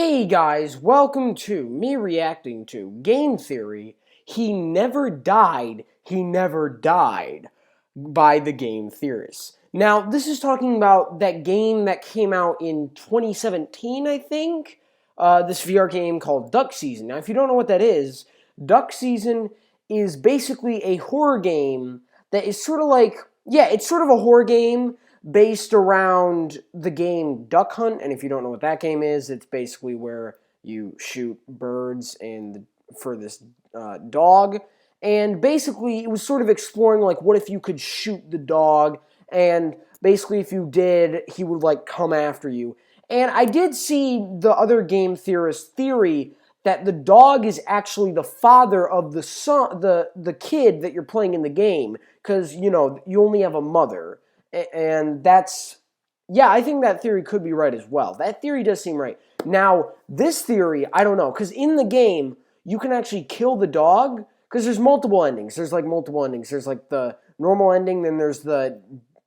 Hey guys, welcome to me reacting to Game Theory, He Never Died, by the Game Theorists. Now, this is talking about that game that came out in 2017, I think? This VR game called Duck Season. Now, if you don't know what that is, Duck Season is basically a horror game that is sort of like, it's sort of a horror game based around the game Duck Hunt, and if you don't know what that game is, it's basically where you shoot birds for this dog, and basically it was sort of exploring like what if you could shoot the dog, and basically if you did, he would like come after you. And I did see the other game theorist theory that the dog is actually the father of the son, the kid that you're playing in the game, because you only have a mother. And that's, I think that theory could be right as well. That theory does seem right. Now, this theory, I don't know, because in the game, you can actually kill the dog, because there's multiple endings. There's like multiple endings. There's like the normal ending, then there's the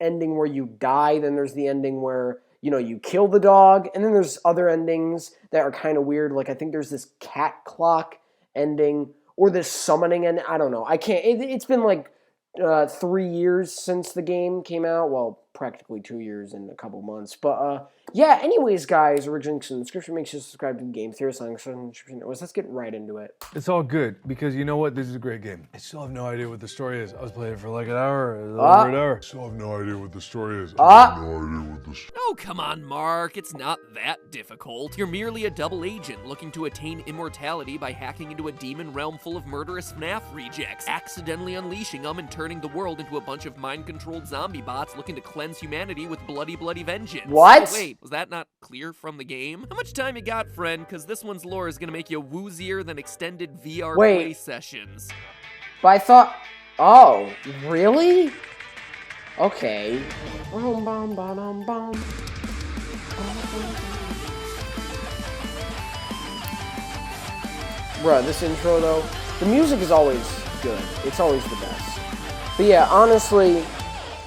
ending where you die, then there's the ending where, you kill the dog, and then there's other endings that are kind of weird. Like, I think there's this cat clock ending, or this summoning ending. I don't know. I can't, it's been like 3 years since the game came out. Well, practically 2 years and a couple months. But, anyways, guys, original links in the description. Make sure to subscribe to Game Theorist. Let's get right into it. It's all good, because you know what? This is a great game. I still have no idea what the story is. I was playing it for like an hour, over an hour. I still have no idea what the story is. Oh, come on, Mark. It's not that difficult. You're merely a double agent looking to attain immortality by hacking into a demon realm full of murderous FNAF rejects, accidentally unleashing them and turning the world into a bunch of mind-controlled zombie bots looking to cleanse humanity with bloody vengeance. What? Oh, wait, was that not clear from the game? How much time you got, friend? Because this one's lore is gonna make you woozier than extended VR play sessions. But I thought, oh, really? Okay. Bruh, this intro though, the music is always good. It's always the best. But yeah, honestly,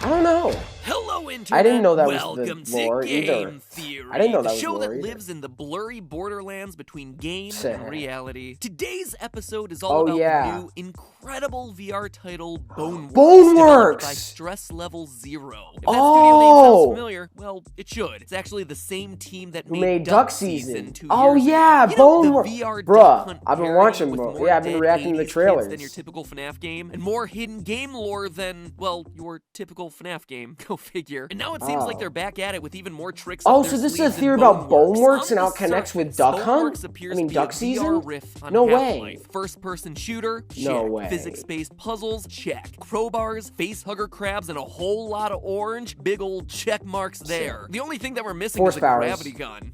I don't know. Hello, Internet. I didn't know that Welcome was the lore to Game either. Theory, I didn't know that the was show lore that either. lives in the blurry borderlands between game and reality. Today's episode is Oh, all about yeah. the new incredible VR title Boneworks, Boneworks! developed by Stress Level Zero. If that studio name sounds familiar, well, it should. It's actually the same team that made Duck Season 2 Oh years yeah, ago. You know, the Boneworks. VR Duck Bruh, Hunt I've been parody watching. with more I've been dead reacting to the 80s trailers. kids than your typical FNAF game, and more hidden game lore than, well, your typical FNAF game. Go figure. And now it seems like they're back at it with even more tricks. Oh, so this is a theory about Boneworks and how it connects with Duck Hunt? Duck Season? No way. First-person shooter? Check. No way. Physics-based puzzles? Check. Crowbars, facehugger crabs, and a whole lot of orange? Big old check marks there. The only thing that we're missing is a gravity gun.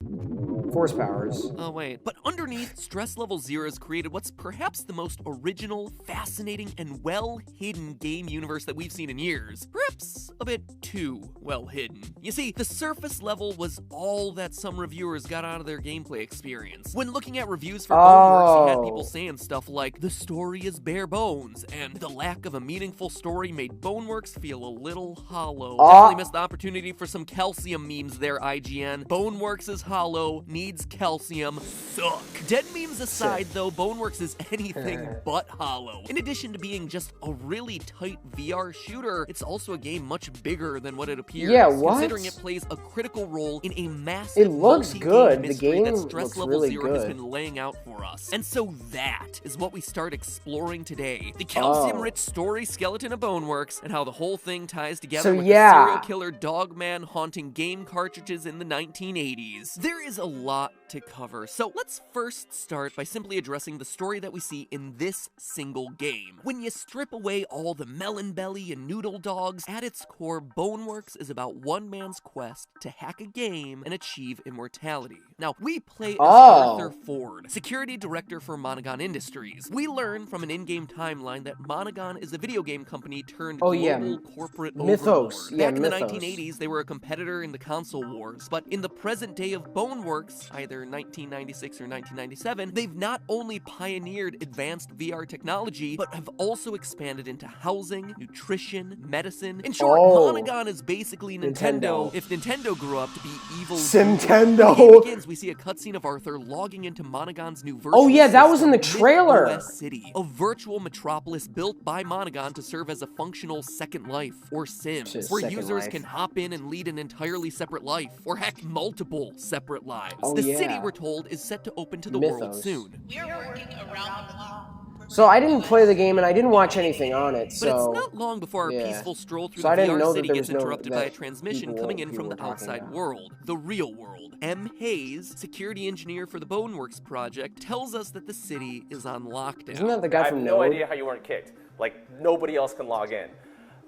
Force powers. Oh, wait. But underneath, Stress Level Zero has created what's perhaps the most original, fascinating, and well-hidden game universe that we've seen in years. Perhaps a bit too well-hidden. You see, the surface level was all that some reviewers got out of their gameplay experience. When looking at reviews for Boneworks, you had people saying stuff like, the story is bare bones, and the lack of a meaningful story made Boneworks feel a little hollow. Definitely missed the opportunity for some calcium memes there, IGN. Boneworks is hollow, needs calcium, suck. Dead memes aside, though, Boneworks is anything but hollow. In addition to being just a really tight VR shooter, it's also a game much bigger than what it appears. Yeah, what? Considering it plays a critical role in a massive It looks good. The mystery game that Stress looks Level really Zero has good. been laying out for us. And so that is what we start exploring today. The calcium-rich story skeleton of Boneworks and how the whole thing ties together with the serial killer dogman haunting game cartridges in the 1980s. There is a lot to cover, so let's first start by simply addressing the story that we see in this single game. When you strip away all the melon belly and noodle dogs, at its core, Boneworks is about one man's quest to hack a game and achieve immortality. Now, we play as Arthur Ford, security director for Monogon Industries. We learn from an in-game timeline that Monogon is a video game company turned global corporate overlord. Back in the 1980s, they were a competitor in the console wars, but in the present day of Boneworks, since either 1996 or 1997, they've not only pioneered advanced VR technology, but have also expanded into housing, nutrition, medicine. In short, Monogon is basically Nintendo if Nintendo grew up to be evil. Nintendo. When the game begins, we see a cutscene of Arthur logging into Monogon's new virtual that was in the system, trailer. MythOS City, a virtual metropolis built by Monogon to serve as a functional second life, or Sims, where users can hop in and lead an entirely separate life, or heck, multiple separate lives. The city, we're told, is set to open to the world soon. We're working around the clock. So I didn't play the game and I didn't watch anything on it. But it's not long before our peaceful stroll through the VR city gets interrupted by a transmission coming in from the outside world, the real world. M. Hayes, security engineer for the Boneworks project, tells us that the city is on lockdown. Isn't that the guy from I have no idea how you weren't kicked. Like, nobody else can log in.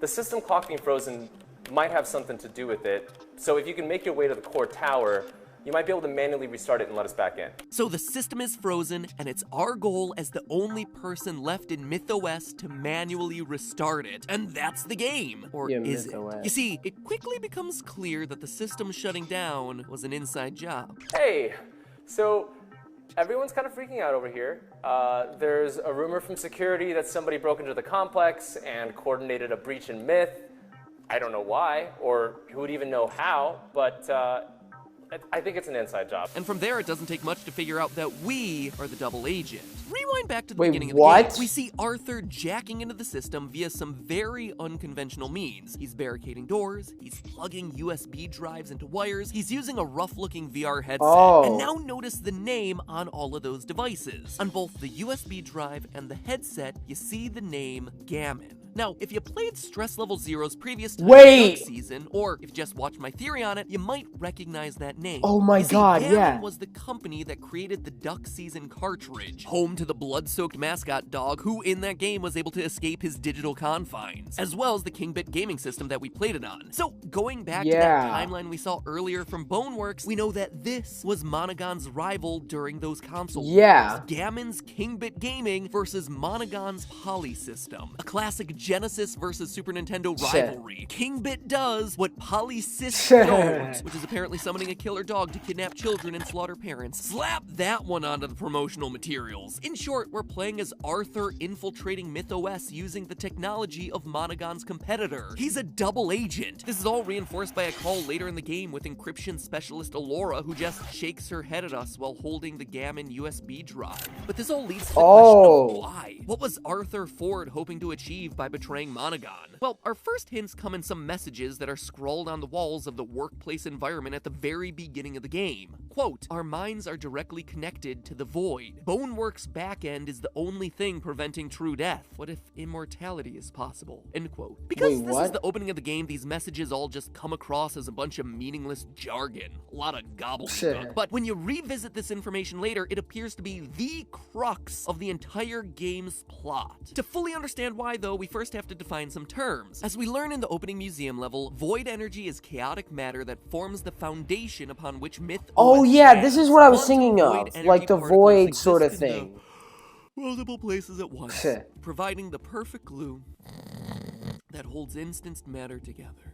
The system clock being frozen might have something to do with it. So if you can make your way to the core tower, you might be able to manually restart it and let us back in. So the system is frozen, and it's our goal as the only person left in MythOS to manually restart it. And that's the game. Or is it? You see, it quickly becomes clear that the system shutting down was an inside job. Hey, so everyone's kind of freaking out over here. There's a rumor from security that somebody broke into the complex and coordinated a breach in Myth. I don't know why, or who would even know how, but I think it's an inside job. And from there, it doesn't take much to figure out that we are the double agent. Rewind back to the beginning of the game. We see Arthur jacking into the system via some very unconventional means. He's barricading doors, he's plugging USB drives into wires, he's using a rough-looking VR headset. And now notice the name on all of those devices. On both the USB drive and the headset, you see the name Gammon. Now, if you played Stress Level Zero's previous Duck season, or if you just watched my theory on it, you might recognize that name. Oh my god, Gammon was the company that created the Duck Season cartridge, home to the blood-soaked mascot dog who in that game was able to escape his digital confines, as well as the Kingbit gaming system that we played it on. So, going back to that timeline we saw earlier from Boneworks, we know that this was Monogon's rival during those console wars. Gammon's Kingbit Gaming versus Monogon's Poly system, a classic Genesis versus Super Nintendo rivalry. Kingbit does what Polysys don't, which is apparently summoning a killer dog to kidnap children and slaughter parents. Slap that one onto the promotional materials. In short, we're playing as Arthur infiltrating MythOS using the technology of Monogon's competitor. He's a double agent. This is all reinforced by a call later in the game with encryption specialist Alora, who just shakes her head at us while holding the Gammon USB drive. But this all leads to the question of why. What was Arthur Ford hoping to achieve by betraying Monogon? Well, our first hints come in some messages that are scrawled on the walls of the workplace environment at the very beginning of the game. Quote, "Our minds are directly connected to the void. Boneworks' backend is the only thing preventing true death. What if immortality is possible?" End quote. Because this is the opening of the game, these messages all just come across as a bunch of meaningless jargon. A lot of gobbledygook. But when you revisit this information later, it appears to be the crux of the entire game's plot. To fully understand why, though, we first have to define some terms. As we learn in the opening museum level, void energy is chaotic matter that forms the foundation upon which MythOS stands. This is what I was thinking of, like the void sort of thing. Multiple places at once, providing the perfect glue that holds instanced matter together.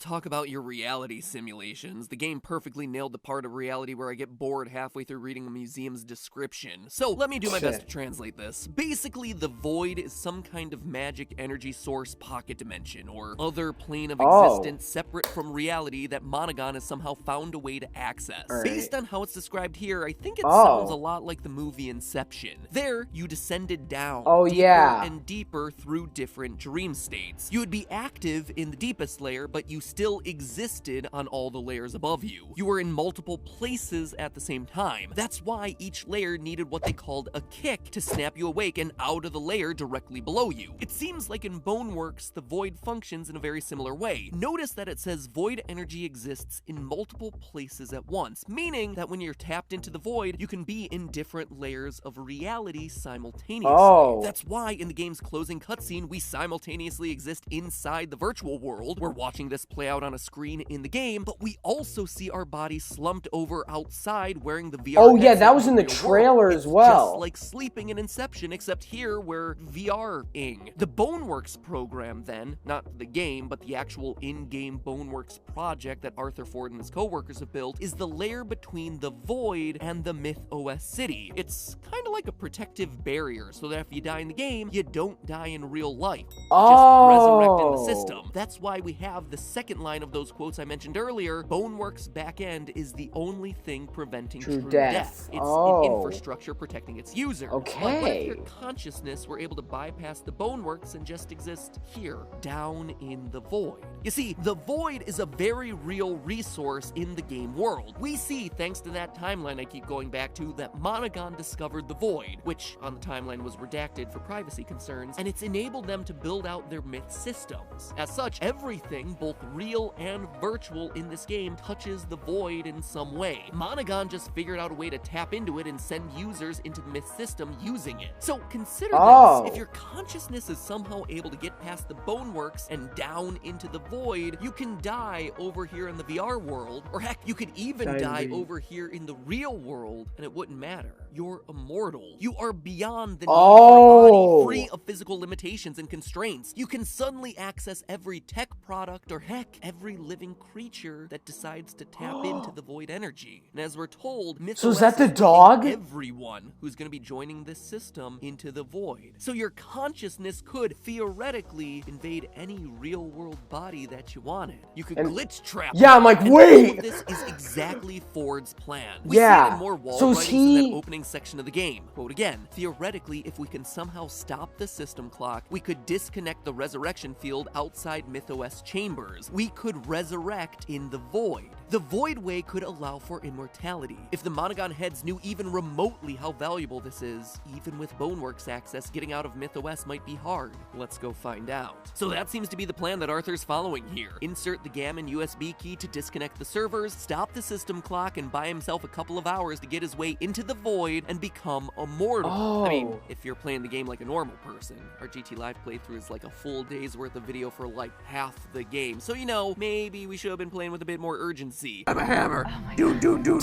Talk about your reality simulations. The game perfectly nailed the part of reality where I get bored halfway through reading a museum's description. So let me do my best to translate this. Basically, the void is some kind of magic energy source pocket dimension, or other plane of existence separate from reality that Monogon has somehow found a way to access. Based on how it's described here, I think it sounds a lot like the movie Inception. There, you descended down deeper and deeper through different dream states. You would be active in the deepest layer, but you still existed on all the layers above you. You were in multiple places at the same time. That's why each layer needed what they called a kick to snap you awake and out of the layer directly below you. It seems like in Boneworks, the void functions in a very similar way. Notice that it says void energy exists in multiple places at once, meaning that when you're tapped into the void, you can be in different layers of reality simultaneously. That's why in the game's closing cutscene, we simultaneously exist inside the virtual world. We're watching watching this play out on a screen in the game, but we also see our body slumped over outside wearing the VR Oh yeah, headset that was in the real world. trailer as well. Just like sleeping in Inception, except here we're VR-ing. The Boneworks program then, not the game, but the actual in-game Boneworks project that Arthur Ford and his co-workers have built, is the layer between the Void and the MythOS city. It's kind of like a protective barrier, so that if you die in the game, you don't die in real life. Just resurrect in the system. That's why we have the second line of those quotes I mentioned earlier. Boneworks backend is the only thing preventing true death. It's an infrastructure protecting its users. Okay. But what if your consciousness were able to bypass the Boneworks and just exist here, down in the Void? You see, the Void is a very real resource in the game world. We see, thanks to that timeline I keep going back to, that Monogon discovered the Void, which on the timeline was redacted for privacy concerns, and it's enabled them to build out their myth systems. As such, everything, both real and virtual in this game, touches the Void in some way. Monogon just figured out a way to tap into it and send users into the myth system using it. So consider this, if your consciousness is somehow able to get past the Boneworks and down into the Void, you can die over here in the VR world, or heck, you could even die over here in the real world, and it wouldn't matter. You're immortal. You are beyond the need for a body, free of physical limitations and constraints. You can suddenly access every tech product, or heck, every living creature that decides to tap into the Void energy. And as we're told, so is that the dog? Everyone who's going to be joining this system into the Void. So your consciousness could theoretically invade any real world body that you wanted. You could glitch trap. Yeah, I'm like, and wait. all of this is exactly Ford's plan. We see it in more wall writings in that opening section of the game. Quote again, theoretically, if we can somehow stop the system clock, we could disconnect the resurrection field outside MythOS chambers. We could resurrect in the Void. The Void Way could allow for immortality. If the Monogon heads knew even remotely how valuable this is, even with Boneworks access, getting out of MythOS might be hard. Let's go find out. So that seems to be the plan that Arthur's following here. Insert the Gammon USB key to disconnect the servers, stop the system clock, and buy himself a couple of hours to get his way into the Void and become immortal. I mean, if you're playing the game like a normal person. Our GT Live playthrough is like a full day's worth of video for like half the game. So, you know, maybe we should have been playing with a bit more urgency. I'm a hammer. Do.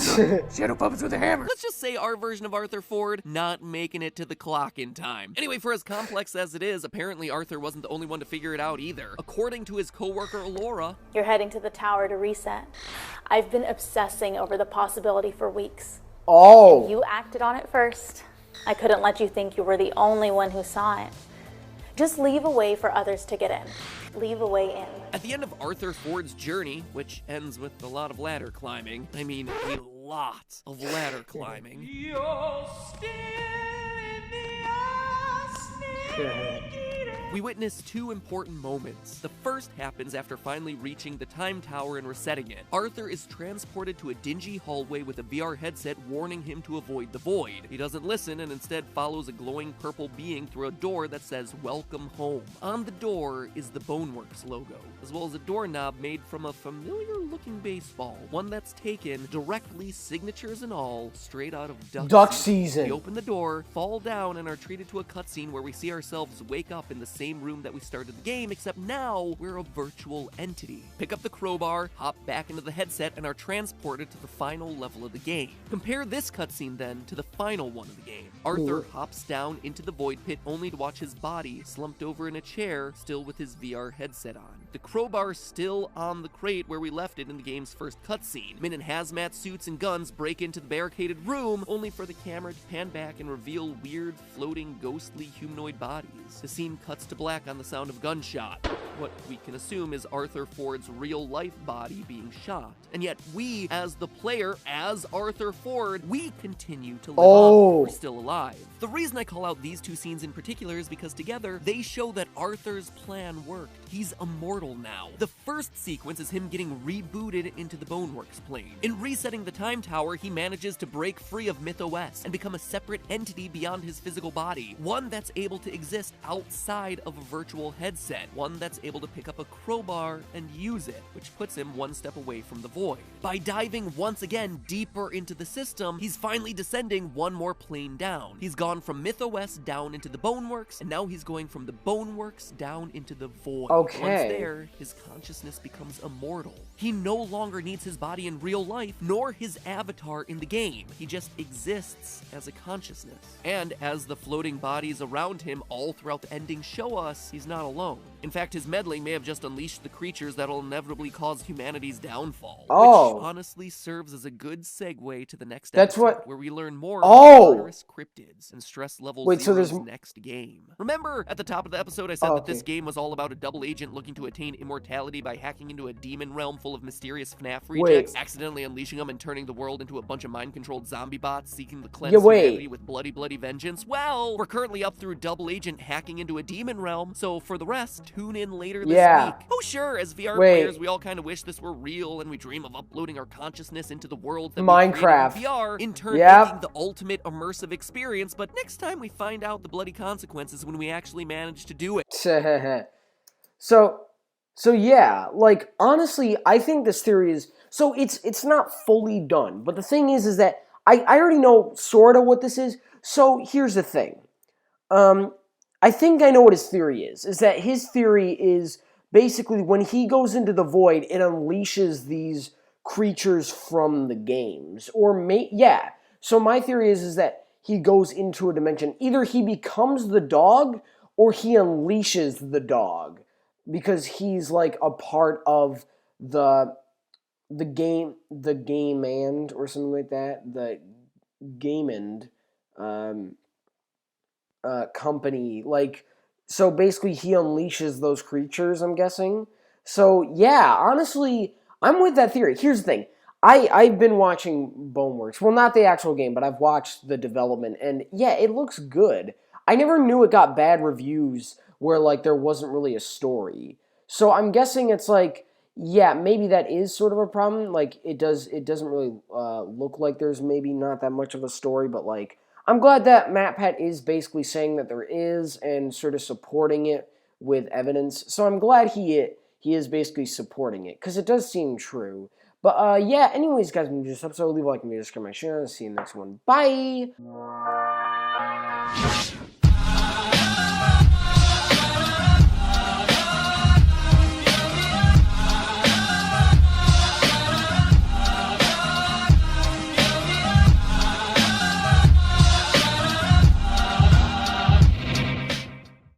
Shadow puppets with a hammer. Let's just say our version of Arthur Ford not making it to the clock in time. Anyway, for as complex as it is, apparently Arthur wasn't the only one to figure it out either. According to his co-worker Laura, you're heading to the tower to reset. I've been obsessing over the possibility for weeks. And you acted on it first. I couldn't let you think you were the only one who saw it. Just leave a way for others to get in. Leave a way in. At the end of Arthur Ford's journey, which ends with a lot of ladder climbing, I mean, a lot of ladder climbing. We witness two important moments. The first happens after finally reaching the time tower and resetting it. Arthur is transported to a dingy hallway with a VR headset warning him to avoid the Void. He doesn't listen and instead follows a glowing purple being through a door that says, "Welcome home." On the door is the Boneworks logo, as well as a doorknob made from a familiar-looking baseball, one that's taken directly, signatures and all, straight out of Duck Season. We open the door, fall down, and are treated to a cutscene where we see ourselves wake up in the same room that we started the game, except now we're a virtual entity. Pick up the crowbar, hop back into the headset, and are transported to the final level of the game. Compare this cutscene then to the final one of the game. Arthur hops down into the Void Pit only to watch his body slumped over in a chair, still with his VR headset on. The crowbar still on the crate where we left it in the game's first cutscene. Men in hazmat suits and guns break into the barricaded room, only for the camera to pan back and reveal weird, floating, ghostly humanoid bodies. The scene cuts to black on the sound of gunshot. What we can assume is Arthur Ford's real-life body being shot. And yet we, as the player, as Arthur Ford, we continue to live on. We're still alive. The reason I call out these two scenes in particular is because together, they show that Arthur's plan worked. He's immortal now. The first sequence is him getting rebooted into the Boneworks plane. In resetting the time tower, he manages to break free of MythOS and become a separate entity beyond his physical body. One that's able to exist outside of a virtual headset. One that's able to pick up a crowbar and use it, which puts him one step away from the Void. By diving once again deeper into the system, he's finally descending one more plane down. He's gone from MythOS down into the Boneworks, and now he's going from the Boneworks down into the Void. Once there, there, his consciousness becomes immortal. He no longer needs his body in real life, nor his avatar in the game. He just exists as a consciousness. And as the floating bodies around him all throughout the ending show us, he's not alone. In fact, his meddling may have just unleashed the creatures that'll inevitably cause humanity's downfall. Which honestly serves as a good segue to the next episode, where we learn more about murderous cryptids and stress level Zero's next game. Remember, at the top of the episode I said that this game was all about a double agent looking to attain immortality by hacking into a demon realm full of mysterious FNAF rejects, accidentally unleashing them and turning the world into a bunch of mind-controlled zombie bots seeking to cleanse humanity with bloody vengeance? Well, we're currently up through double agent hacking into a demon realm, so for the rest, tune in later this week. Oh sure, as VR players, we all kind of wish this were real, and we dream of uploading our consciousness into the world that Minecraft we VR, in turn making the ultimate immersive experience, but next time we find out the bloody consequences when we actually manage to do it. So yeah, like, honestly, I think this theory is, so it's not fully done, but the thing is that I already know sort of what this is. So here's the thing. I think I know what his theory is that his theory is basically when he goes into the void, it unleashes these creatures from the games. So my theory is that he goes into a dimension. Either he becomes the dog or he unleashes the dog because he's like a part of the game and or something like that. The game and company, like, so basically he unleashes those creatures, I'm guessing. So yeah, honestly, I'm with that theory. Here's the thing. I've been watching Boneworks. Well, not the actual game, but I've watched the development, and yeah, it looks good. I never knew it got bad reviews where, like, there wasn't really a story. So I'm guessing it's like, yeah, maybe that is sort of a problem. Like, it doesn't really look like there's maybe not that much of a story, but, like, I'm glad that MatPat is basically saying that there is and sort of supporting it with evidence. So I'm glad he is basically supporting it, because it does seem true. But yeah, anyways, guys, this episode, leave a like and subscribe to my channel. See you in the next one. Bye!